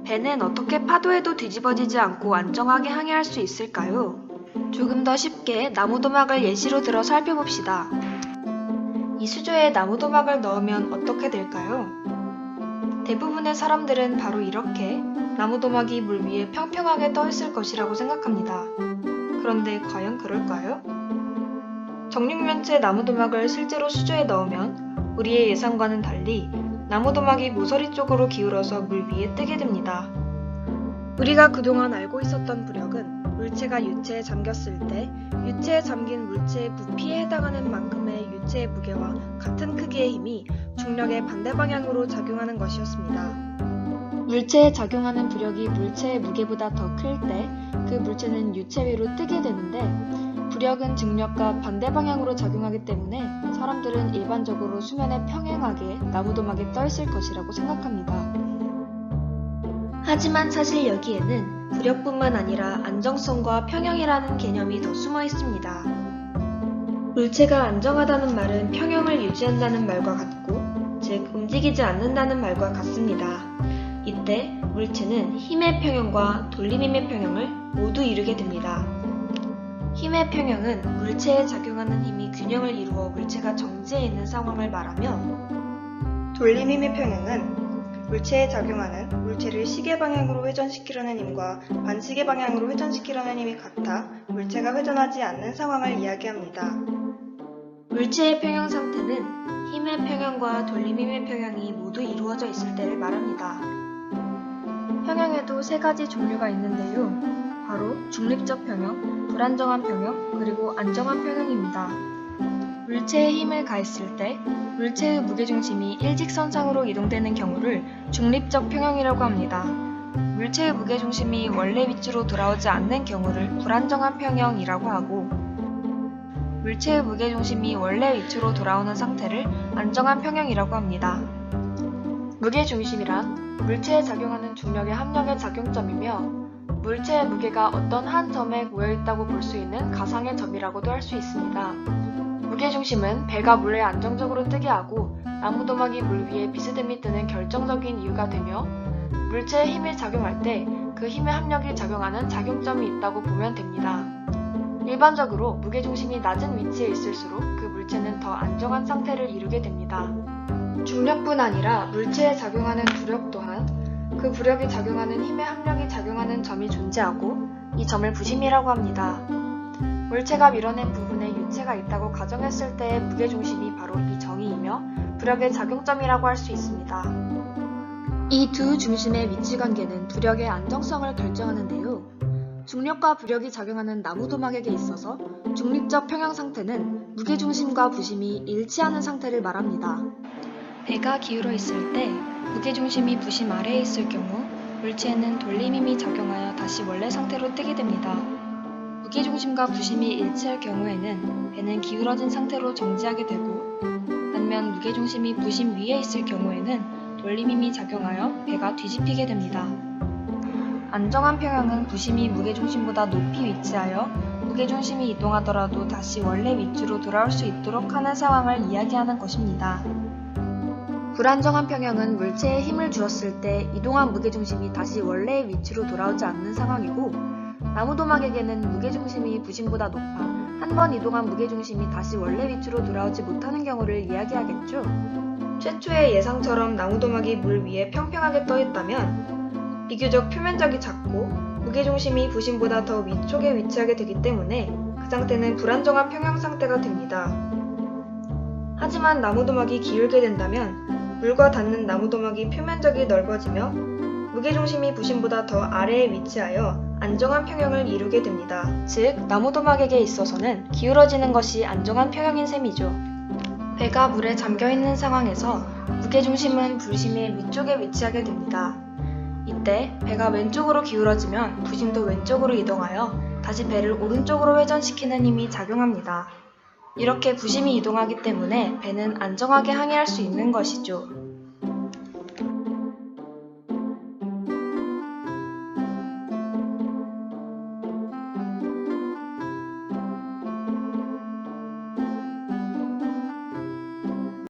배는 어떻게 파도에도 뒤집어지지 않고 안정하게 항해할 수 있을까요? 조금 더 쉽게 나무도막을 예시로 들어 살펴봅시다. 이 수조에 나무도막을 넣으면 어떻게 될까요? 대부분의 사람들은 바로 이렇게 나무도막이 물 위에 평평하게 떠 있을 것이라고 생각합니다. 그런데 과연 그럴까요? 정육면체 나무도막을 실제로 수조에 넣으면 우리의 예상과는 달리 나무도막이 모서리 쪽으로 기울어서 물 위에 뜨게 됩니다. 우리가 그동안 알고 있었던 부력은 물체가 유체에 잠겼을 때 유체에 잠긴 물체의 부피에 해당하는 만큼의 유체의 무게와 같은 크기의 힘이 중력의 반대 방향으로 작용하는 것이었습니다. 물체에 작용하는 부력이 물체의 무게보다 더 클 때 그 물체는 유체 위로 뜨게 되는데 부력은 중력과 반대 방향으로 작용하기 때문에 사람들은 일반적으로 수면에 평행하게 나무도막에 떠 있을 것이라고 생각합니다. 하지만 사실 여기에는 부력뿐만 아니라 안정성과 평형이라는 개념이 더 숨어 있습니다. 물체가 안정하다는 말은 평형을 유지한다는 말과 같고, 즉 움직이지 않는다는 말과 같습니다. 이때 물체는 힘의 평형과 돌림힘의 평형을 모두 이루게 됩니다. 힘의 평형은 물체에 작용하는 힘이 균형을 이루어 물체가 정지해 있는 상황을 말하며, 돌림힘의 평형은 물체에 작용하는 물체를 시계 방향으로 회전시키려는 힘과 반시계 방향으로 회전시키려는 힘이 같아 물체가 회전하지 않는 상황을 이야기합니다. 물체의 평형 상태는 힘의 평형과 돌림힘의 평형이 모두 이루어져 있을 때를 말합니다. 평형에도 세 가지 종류가 있는데요. 바로 중립적 평형, 불안정한 평형, 그리고 안정한 평형입니다. 물체에 힘을 가했을 때 물체의 무게중심이 일직선상으로 이동되는 경우를 중립적 평형이라고 합니다. 물체의 무게중심이 원래 위치로 돌아오지 않는 경우를 불안정한 평형이라고 하고, 물체의 무게중심이 원래 위치로 돌아오는 상태를 안정한 평형이라고 합니다. 무게중심이란 물체에 작용하는 중력의 합력의 작용점이며 물체의 무게가 어떤 한 점에 모여있다고 볼 수 있는 가상의 점이라고도 할 수 있습니다. 무게중심은 배가 물에 안정적으로 뜨게 하고 나무도막이 물 위에 비스듬히 뜨는 결정적인 이유가 되며 물체에 힘이 작용할 때 그 힘의 합력이 작용하는 작용점이 있다고 보면 됩니다. 일반적으로 무게중심이 낮은 위치에 있을수록 그 물체는 더 안정한 상태를 이루게 됩니다. 중력뿐 아니라 물체에 작용하는 부력 또한 그 부력이 작용하는 힘의 합력이 작용하는 점이 존재하고 이 점을 부심이라고 합니다. 물체가 밀어낸 부분에 유체가 있다고 가정했을 때의 무게중심이 바로 이 정의이며 부력의 작용점이라고 할 수 있습니다. 이 두 중심의 위치관계는 부력의 안정성을 결정하는데요. 중력과 부력이 작용하는 나무도막에게 있어서 중립적 평형 상태는 무게중심과 부심이 일치하는 상태를 말합니다. 배가 기울어 있을 때 무게중심이 부심 아래에 있을 경우 물체에는 돌림힘이 작용하여 다시 원래 상태로 뜨게 됩니다. 무게중심과 부심이 일치할 경우에는 배는 기울어진 상태로 정지하게 되고, 반면 무게중심이 부심 위에 있을 경우에는 돌림힘이 작용하여 배가 뒤집히게 됩니다. 안정한 평형은 부심이 무게중심보다 높이 위치하여 무게중심이 이동하더라도 다시 원래 위치로 돌아올 수 있도록 하는 상황을 이야기하는 것입니다. 불안정한 평형은 물체에 힘을 주었을 때 이동한 무게중심이 다시 원래의 위치로 돌아오지 않는 상황이고, 나무도막에게는 무게중심이 부심보다 높아 한 번 이동한 무게중심이 다시 원래 위치로 돌아오지 못하는 경우를 이야기하겠죠. 최초의 예상처럼 나무도막이 물 위에 평평하게 떠 있다면 비교적 표면적이 작고 무게중심이 부심보다 더 위쪽에 위치하게 되기 때문에 그 상태는 불안정한 평형 상태가 됩니다. 하지만 나무도막이 기울게 된다면 물과 닿는 나무도막이 표면적이 넓어지며 무게중심이 부심보다 더 아래에 위치하여 안정한 평형을 이루게 됩니다. 즉, 나무도막에게 있어서는 기울어지는 것이 안정한 평형인 셈이죠. 배가 물에 잠겨있는 상황에서 무게중심은 부심의 위쪽에 위치하게 됩니다. 이때 배가 왼쪽으로 기울어지면 부심도 왼쪽으로 이동하여 다시 배를 오른쪽으로 회전시키는 힘이 작용합니다. 이렇게 부심이 이동하기 때문에 배는 안정하게 항해할 수 있는 것이죠.